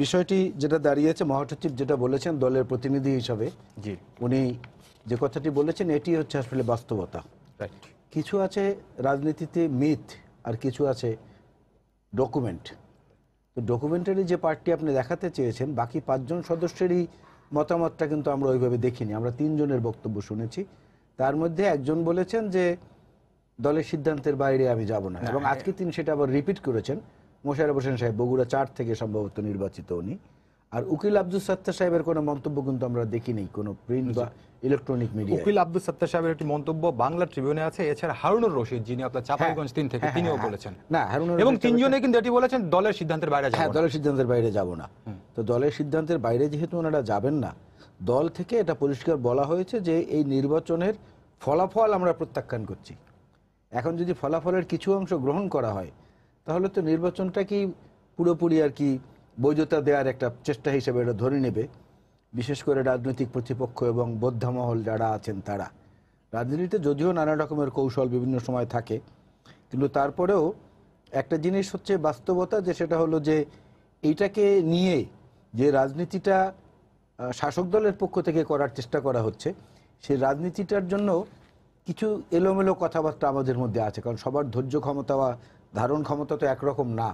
বিষয়টি যেটা দাঁড়িয়েছে, মহাসচিব যেটা বলেছেন দলের প্রতিনিধি হিসাবে, জি, উনি যে কথাটি বলেছেন এটি হচ্ছে আসলে বাস্তবতা। রাইট। কিছু আছে রাজনীতিতে মিথ, আর কিছু আছে ডকুমেন্ট। তো ডকুমেন্টারি যে পার্টটি আপনি দেখাতে চেয়েছেন, বাকি 5 জন সদস্যেরই মতামতটা কিন্তু আমরা ওইভাবে দেখিনি। আমরা 3 জনের বক্তব্য শুনেছি। তার মধ্যে একজন বলেছেন যে দলের সিদ্ধান্তের বাইরে আমি যাব না, এবং আজকে তিনি সেটা আবার রিপিট করেছেন। মোশাররফ হোসেন সাহেব বগুড়া 4 থেকে সম্ভবত নির্বাচিত উনি। আর উকিল আব্দুল সাত্তার সাহেবের কোনো মন্তব্য কিন্তু আমরা দেখিনি কোনো প্রিন্ট বা ইলেকট্রনিক মিডিয়া। উকিল আব্দুল সাত্তার সাহেবের একটি মন্তব্য বাংলা ট্রিবিউনে আছে। এছাড়া হারুনুর রশিদ, যিনি আপনার চাঁপাইগঞ্জ 3 থেকে, তিনিও বলেছেন না, হারুনুর এবং রশিদ 3 জনে কিন্তু এটি বলেছেন দলের সিদ্ধান্তের বাইরে যাব হ্যাঁ, না। দলের সিদ্ধান্তের বাইরে যাব না। তো দলের সিদ্ধান্তের বাইরে যেহেতু ওনারা যাবেন না, দল থেকে এটা পরিষ্কার বলা হয়েছে যে এই নির্বাচনের ফলাফল আমরা প্রত্যাখ্যান করছি। এখন যদি ফলাফলের কিছু অংশ গ্রহণ করা হয়, তাহলে তো নির্বাচনটা কি পুরোপুরি আর কি বৈধতা দেওয়ার একটা চেষ্টা হিসেবে এটা ধরে নেবে, বিশেষ করে রাজনৈতিক প্রতিপক্ষ এবং বোদ্ধামহল যারা আছেন তারা। রাজনীতিতে যদিও নানা রকমের কৌশল বিভিন্ন সময় থাকে, কিন্তু তারপরেও একটা জিনিস হচ্ছে বাস্তবতা, যে সেটা হলো যে এইটাকে নিয়ে যে রাজনীতিটা শাসক দলের পক্ষ থেকে করার চেষ্টা করা হচ্ছে, সেই রাজনীতিটার জন্য কিছু এলোমেলো কথাবার্তা আমাদের মধ্যে আছে। কারণ সবার ধৈর্য ক্ষমতা বা ধারণ ক্ষমতা তো একরকম না।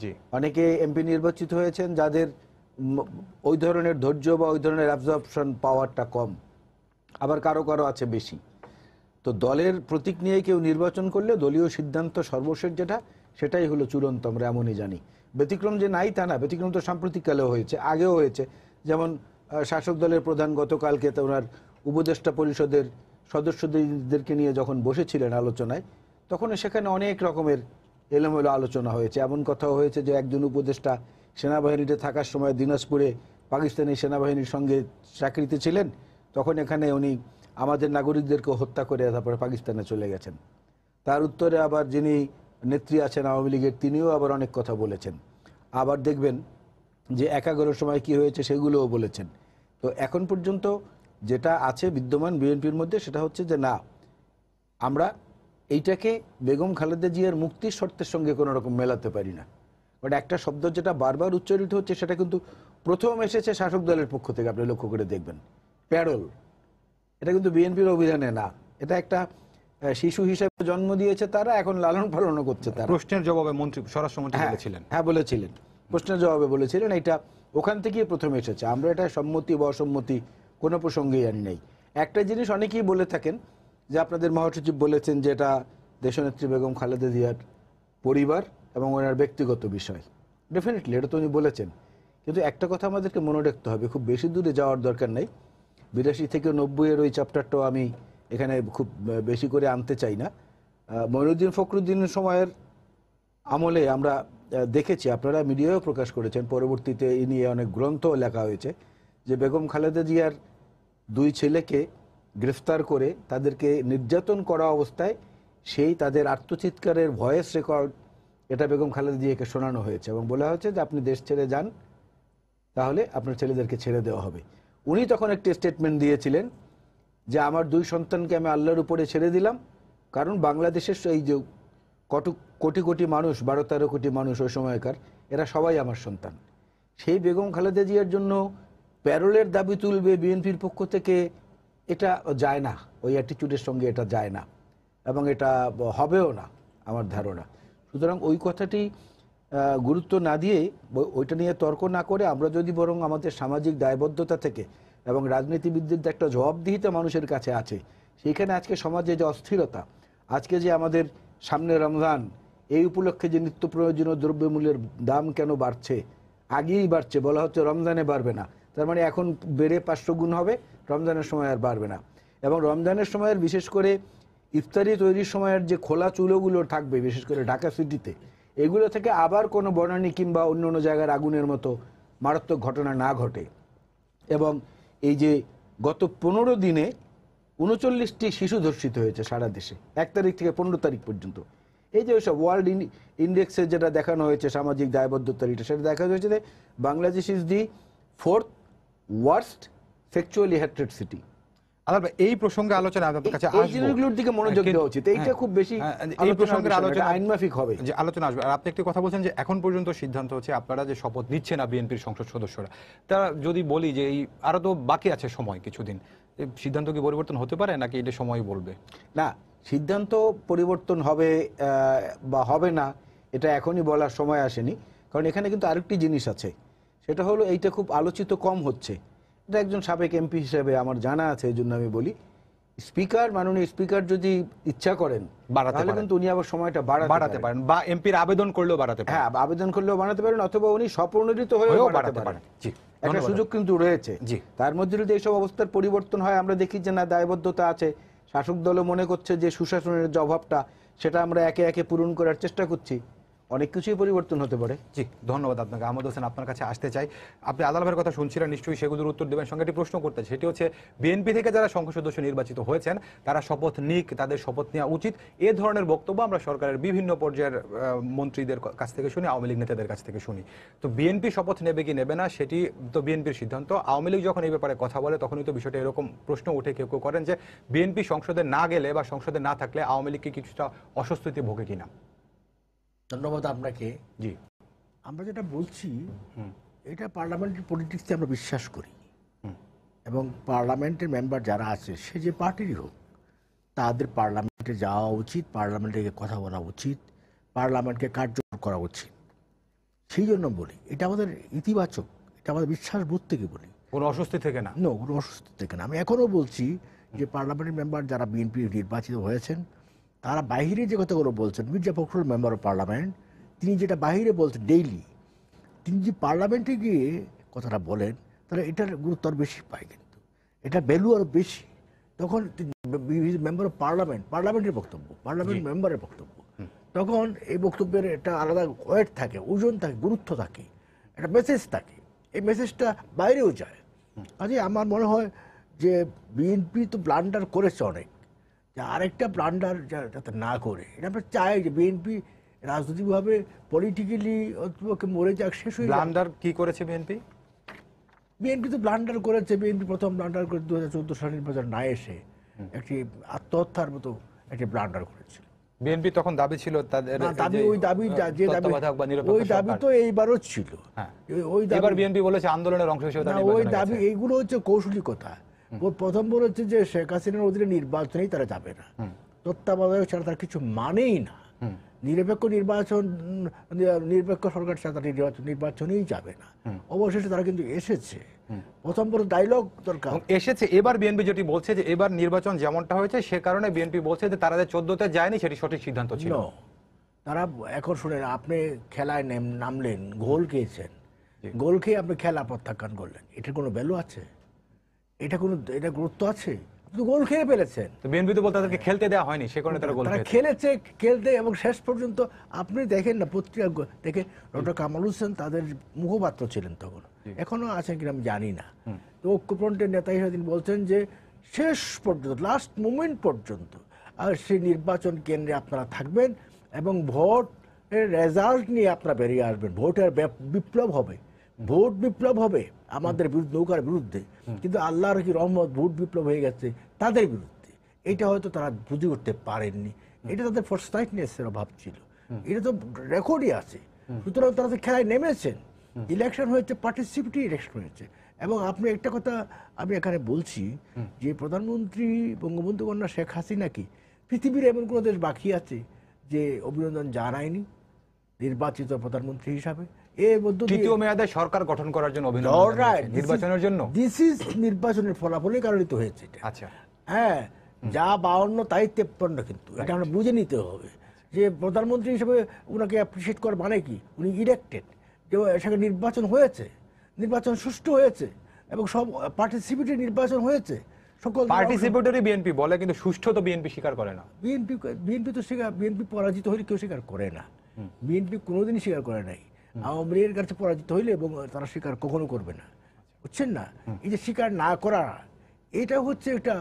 জি, অনেকে এমপি নির্বাচিত হয়েছেন যাদের ওই ধরনের ধৈর্য বা ওই ধরনের অ্যাবজর্পশন পাওয়ারটা কম, আবার কারো কারো আছে বেশি। তো দলের প্রতীক নিয়ে কেউ নির্বাচন করলে দলীয় সিদ্ধান্ত সর্বশেষ যেটা, সেটাই হলো চূড়ান্ত, আমরা এমনই জানি। ব্যতিক্রম যে নাই তা না, ব্যতিক্রম তো সাম্প্রতিককালেও হয়েছে, আগেও হয়েছে। যেমন শাসক দলের প্রধান গতকালকে ওনার উপদেষ্টা পরিষদের সদস্যদেরকে নিয়ে যখন বসেছিলেন আলোচনায়, তখন সেখানে অনেক রকমের এলোমেলো আলোচনা হয়েছে। এমন কথাও হয়েছে যে একজন উপদেষ্টা সেনাবাহিনীতে থাকার সময় দিনাজপুরে পাকিস্তানি সেনাবাহিনীর সঙ্গে চাকরিতে ছিলেন, তখন এখানে উনি আমাদের নাগরিকদেরকে হত্যা করে তারপরে পাকিস্তানে চলে গেছেন। তার উত্তরে আবার যিনি নেত্রী আছেন আওয়ামী লীগের, তিনিও আবার অনেক কথা বলেছেন। আবার দেখবেন যে 11 সময় কি হয়েছে সেগুলোও বলেছেন। তো এখন পর্যন্ত যেটা আছে বিদ্যমান বিএনপির মধ্যে, সেটা হচ্ছে যে না, আমরা এইটাকে বেগম খালেদা জিয়ার মুক্তির শর্তের সঙ্গে কোনো রকম মেলাতে পারি না। বাট একটা শব্দ যেটা বারবার উচ্চারিত হচ্ছে, সেটা কিন্তু প্রথম এসেছে শাসক দলের পক্ষ থেকে, আপনি লক্ষ্য করে দেখবেন, প্যারোল। এটা কিন্তু বিএনপির অভিধানে না, এটা একটা শিশু হিসেবে জন্ম দিয়েছে তারা, এখন লালন পালনও করছে তারা। প্রশ্নের জবাবে মন্ত্রী, স্বরাষ্ট্রমন্ত্রী বলেছিলেন। হ্যাঁ, বলেছিলেন, প্রশ্নের জবাবে বলেছিলেন। এটা ওখান থেকেই প্রথম এসেছে। আমরা এটা সম্মতি বা অসম্মতি কোনো প্রসঙ্গেই আনি নাই। একটা জিনিস অনেকেই বলে থাকেন যে আপনাদের মহাসচিব বলেছেন যে এটা দেশনেত্রী বেগম খালেদা জিয়ার পরিবার এবং ওনার ব্যক্তিগত বিষয়। ডেফিনেটলি এটা তো উনি বলেছেন, কিন্তু একটা কথা আমাদেরকে মনে রাখতে হবে, খুব বেশি দূরে যাওয়ার দরকার নেই। 82 থেকে 90-এর ওই চ্যাপ্টারটাও আমি এখানে খুব বেশি করে আনতে চাই না। মঈনুদ্দিন ফখরুদ্দিনের সময়ের আমলে আমরা দেখেছি, আপনারা মিডিয়ায়ও প্রকাশ করেছেন, পরবর্তীতে এই নিয়ে অনেক গ্রন্থ লেখা হয়েছে, যে বেগম খালেদা জিয়ার 2 ছেলেকে গ্রেফতার করে তাদেরকে নির্যাতন করা অবস্থায় সেই তাদের আত্মচিৎকারের ভয়েস রেকর্ড এটা বেগম খালেদা জিয়াকে শোনানো হয়েছে, এবং বলা হয়েছে যে আপনি দেশ ছেড়ে যান, তাহলে আপনার ছেলেদেরকে ছেড়ে দেওয়া হবে। উনি তখন একটি স্টেটমেন্ট দিয়েছিলেন যে আমার 2 সন্তানকে আমি আল্লাহর উপরে ছেড়ে দিলাম, কারণ বাংলাদেশের এই যে কোটি কোটি মানুষ, 12-13 কোটি মানুষ ওই সময়কার, এরা সবাই আমার সন্তান। সেই বেগম খালেদা জিয়ার জন্য প্যারোলের দাবি তুলবে বিএনপির পক্ষ থেকে, এটা যায় না, ওই অ্যাটিটিউডের সঙ্গে এটা যায় না, এবং এটা হবেও না আমার ধারণা। সুতরাং ওই কথাটি গুরুত্ব না দিয়ে, ওইটা নিয়ে তর্ক না করে, আমরা যদি বরং আমাদের সামাজিক দায়বদ্ধতা থেকে এবং রাজনীতিবিদদের যে একটা জবাবদিহিতা মানুষের কাছে আছে, সেইখানে আজকে সমাজে যে অস্থিরতা, আজকে যে আমাদের সামনে রমজান, এই উপলক্ষে যে নিত্য প্রয়োজনীয় দ্রব্যমূল্যের দাম কেন বাড়ছে, আগেই বাড়ছে, বলা হচ্ছে রমজানে বাড়বে না, তার মানে এখন বেড়ে 500 গুণ হবে, রমজানের সময় আর বাড়বে না। এবং রমজানের সময়ের বিশেষ করে ইফতারি তৈরির সময়ের যে খোলা চুলোগুলো থাকবে, বিশেষ করে ঢাকা সিটিতে, এগুলো থেকে আবার কোনো বনানী কিংবা অন্য অন্য জায়গার আগুনের মতো মারাত্মক ঘটনা না ঘটে। এবং এই যে গত 15 দিনে 39টি শিশু ধর্ষিত হয়েছে সারা দেশে, 1 তারিখ থেকে 15 তারিখ পর্যন্ত। এই যে ওইসব ওয়ার্ল্ড ইন্ডেক্সে যেটা দেখানো হয়েছে সামাজিক দায়বদ্ধতার, সেটা দেখা হয়েছে যে Bangladesh is the 4th worst sexually হ্যাটেড city. আলাদা এই প্রসঙ্গে আলোচনা আপনার কাছে এই আসবো, জিনিসগুলোর দিকে মনোযোগ দেওয়া উচিত, এইটা খুব বেশি এই প্রসঙ্গের আলোচনা আইনমাফিক হবে, যে আলোচনা আসবে। আর আপনি একটি কথা বলছেন যে এখন পর্যন্ত সিদ্ধান্ত হচ্ছে আপনারা যে শপথ নিচ্ছে না বিএনপির সংসদ সদস্যরা, তা যদি বলি যে এই আরো তো বাকি আছে সময় কিছুদিন, এই সিদ্ধান্ত কি পরিবর্তন হতে পারে নাকি এটা সময় বলবে? না সিদ্ধান্ত পরিবর্তন হবে বা হবে না এটা এখনই বলার সময় আসেনি, কারণ এখানে কিন্তু আরেকটি জিনিস আছে, সেটা হলো এইটা খুব আলোচিত কম হচ্ছে। এটা একজন সাবেক এমপি হিসেবে আমার জানা আছে, এই জন্য আমি বলি স্পিকার, মাননীয় স্পিকার যদি ইচ্ছা করেন তাহলে কিন্তু উনি আবার সময়টা বাড়াতে পারেন, বা এমপির আবেদন করলেও বাড়াতে পারেন। হ্যাঁ আবেদন করলেও বাড়াতে পারেন, অথবা উনি স্বপ্রণোদিত হয়েও বাড়াতে পারেন। জি, একটা সুযোগ কিন্তু রয়েছে। জি, তার মধ্যে যদি এইসব অবস্থার পরিবর্তন হয়, আমরা দেখি যে না দায়বদ্ধতা আছে, শাসক দলও মনে করছে যে সুশাসনের যে অভাবটা সেটা আমরা একে একে পূরণ করার চেষ্টা করছি, অনেক কিছুই পরিবর্তন হতে পারে। জি, ধন্যবাদ আপনাকে। আহমদ হোসেন, আপনার কাছে আসতে চাই, আপনি আদালতের কথা শুনছিলেন, নিশ্চয়ই সেগুলোর উত্তর দেবেন। সঙ্গে একটি প্রশ্ন করতে, সেটি হচ্ছে বিএনপি থেকে যারা সংসদ সদস্য নির্বাচিত হয়েছেন তারা শপথ নিক, তাদের শপথ নেওয়া উচিত, এ ধরনের বক্তব্য আমরা সরকারের বিভিন্ন পর্যায়ের মন্ত্রীদের কাছ থেকে শুনি, আওয়ামী লীগ নেতাদের কাছ থেকে শুনি। তো বিএনপি শপথ নেবে কি নেবে না সেটি তো বিএনপির সিদ্ধান্ত। আওয়ামী লীগ যখন এই ব্যাপারে কথা বলে তখনই তো বিষয়টা এরকম প্রশ্ন উঠে, কেউ কেউ করেন যে বিএনপি সংসদে না গেলে বা সংসদে না থাকলে আওয়ামী লীগকে কিছুটা অস্বস্তিতে ভোগে কিনা। ধন্যবাদ আপনাকে। জি, আমরা যেটা বলছি এটা পার্লামেন্টের পলিটিক্সে আমরা বিশ্বাস করি, এবং পার্লামেন্টের মেম্বার যারা আছে সে যে পার্টিরই হোক তাদের পার্লামেন্টে যাওয়া উচিত, পার্লামেন্টে কথা বলা উচিত, পার্লামেন্টকে কার্যকর করা উচিত। সেই জন্য বলি এটা আমাদের ইতিবাচক, এটা আমাদের বিশ্বাসবোধ থেকে বলি, কোনো অস্বস্তি থেকে না, কোনো অস্বস্তি থেকে না। আমি এখনও বলছি যে পার্লামেন্টের মেম্বার যারা বিএনপি নির্বাচিত হয়েছেন তারা বাহিরে যে কথাগুলো বলছেন, Mirza Fakhrul member of parliament, তিনি যেটা বাহিরে বলছেন ডেইলি, তিনি যে পার্লামেন্টে গিয়ে কথাটা বলেন তাহলে এটার গুরুত্ব আরও বেশি পায়, কিন্তু এটার ভ্যালু আরও বেশি। তখন মেম্বার অফ পার্লামেন্টের বক্তব্য, পার্লামেন্ট মেম্বারের বক্তব্য, তখন এই বক্তব্যের একটা আলাদা ওয়েট থাকে, ওজন থাকে, গুরুত্ব থাকে, একটা মেসেজ থাকে, এই মেসেজটা বাইরেও যায়। কাজে আমার মনে হয় যে বিএনপি তো ব্লান্ডার করেছে অনেক, যে আরেকটা ব্লান্ডার যাতে না করে, এটা আমরা চাই যে বিএনপি রাজনৈতিকভাবে পলিটিক্যালি মরে যাক, শেষ হয়ে যাক। ব্লান্ডার কি করেছে বিএনপি? বিএনপি তো ব্লান্ডার করেছে, বিএনপি প্রথম ব্লান্ডার করে 2014 সালের নির্বাচন না এসে একটি আত্মহত্যার মতো একটি ব্লান্ডার করেছিল। বিএনপি তখন দাবি ছিল তাদের দাবি, ওই দাবি যে দাবি, ওই দাবি তো এইবারও ছিল। ওই দাবি এবার বিএনপি বলেছে আন্দোলনের অংশ হিসেবে ওই দাবি, এইগুলো হচ্ছে কৌশলিকতা। প্রথম বলেছে যে শেখ হাসিনার অধীনে নির্বাচনেই তারা যাবে না, তত্ত্বাবধায়ক ছাড়া তার কিছু মানেই না, নিরপেক্ষ নির্বাচন, নিরপেক্ষ সরকার ছাড়া তারা নির্বাচনেই যাবে না। অবশেষে তারা কিন্তু এসেছে, প্রথম বড় ডায়লগ দরকার এসেছে। এবার বিএনপি যেটি বলছে যে এবার নির্বাচন যেমনটা হয়েছে সে কারণে বিএনপি বলছে যে তারা যে 14তে যায়নি সেটি সঠিক সিদ্ধান্ত ছিল। তারা এখন শুনেন, আপনি খেলায় নামলেন, গোল খেয়েছেন, গোল খেয়ে আপনি খেলা প্রত্যাখ্যান করলেন, এটার কোনো ভ্যালু আছে? এটা গুরুত্ব আছে? গোল খেয়ে ফেলেছেন। বিএনপি তো বলতে তাদেরকে খেলতে দেওয়া হয়নি, সে কারণে তারা গোল খেলেছে, খেলতে, এবং শেষ পর্যন্ত আপনি দেখেন না পত্রিকা দেখে, ডক্টর কামাল হোসেন তাদের মুখপাত্র ছিলেন তখন, এখনো আছেন কিনা আমি জানি না, তো ঐক্যফ্রন্টের নেতা হিসেবে তিনি বলছেন যে শেষ পর্যন্ত, লাস্ট মোমেন্ট পর্যন্ত আর সেই নির্বাচন কেন্দ্রে আপনারা থাকবেন এবং ভোটের রেজাল্ট নিয়ে আপনারা বেরিয়ে আসবেন, ভোটের বিপ্লব হবে, ভোট বিপ্লব হবে আমাদের বিরুদ্ধে, নৌকার বিরুদ্ধে, কিন্তু আল্লাহর কি রহমত, ভোট বিপ্লব হয়ে গেছে তাদের বিরুদ্ধে। এটা হয়তো তারা বুঝে উঠতে পারেননি, এটা তাদের ফোর্সাইটনেসের অভাব ছিল, এটা তো রেকর্ডই আছে। সুতরাং তারা তো খেলায় নেমেছেন, ইলেকশন হয়েছে, পার্টিসিপেটিভ ইলেকশন হয়েছে। এবং আপনি একটা কথা আমি এখানে বলছি যে প্রধানমন্ত্রী বঙ্গবন্ধু কন্যা শেখ হাসিনা কি পৃথিবীর এমন কোনো দেশ বাকি আছে যে অভিনন্দন জানায়নি নির্বাচিত প্রধানমন্ত্রী হিসাবে? এর মধ্যে তৃতীয় মেয়াদে সরকার গঠন করার জন্য অভিনন্দন, নির্বাচনের জন্য, দিস ইজ নির্বাচনের ফলাফলের কারণে তো হয়েছে এটা। আচ্ছা, হ্যাঁ, যা 52 তাই 53, কিন্তু এটা আমরা বুঝে নিতে হবে যে প্রধানমন্ত্রী হিসেবে ওনাকে অ্যাপ্রিসিয়েট করার মানে কি, উনি ইলেক্টেড, যে সেখানে নির্বাচন হয়েছে, নির্বাচন সুষ্ঠু হয়েছে এবং সব পার্টিসিপেটরি নির্বাচন হয়েছে। সকল পার্টিসিপেটরি বিএনপি বলে, কিন্তু সুষ্ঠু তো বিএনপি স্বীকার করে না। বিএনপি তো বিএনপি পরাজিত হলে কেউ স্বীকার করে না, বিএনপি কোনোদিনই স্বীকার করে নাই। আওয়ামী লীগের কাছে পরাজিত হইলে, এবং তারা স্বীকার কখনো করবে না, বুঝছেন না? এই যে স্বীকার না করা, এটা হচ্ছে একটা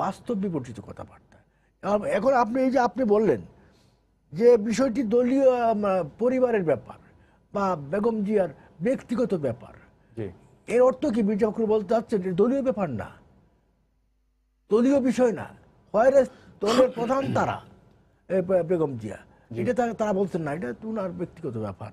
বাস্তব বিবর্জিত কথাবার্তা। এখন আপনি এই যে আপনি বললেন যে বিষয়টি দলীয় পরিবারের ব্যাপার বা বেগম জিয়ার ব্যক্তিগত ব্যাপার, এর অর্থ কি? মির্জা ফখরুল বলতে চাচ্ছেন যে দলীয় ব্যাপার না, দলীয় বিষয় না, হয় দলের প্রধান তারা বেগম জিয়া, এটা তারা বলছেন না, এটা ওনার ব্যক্তিগত ব্যাপার।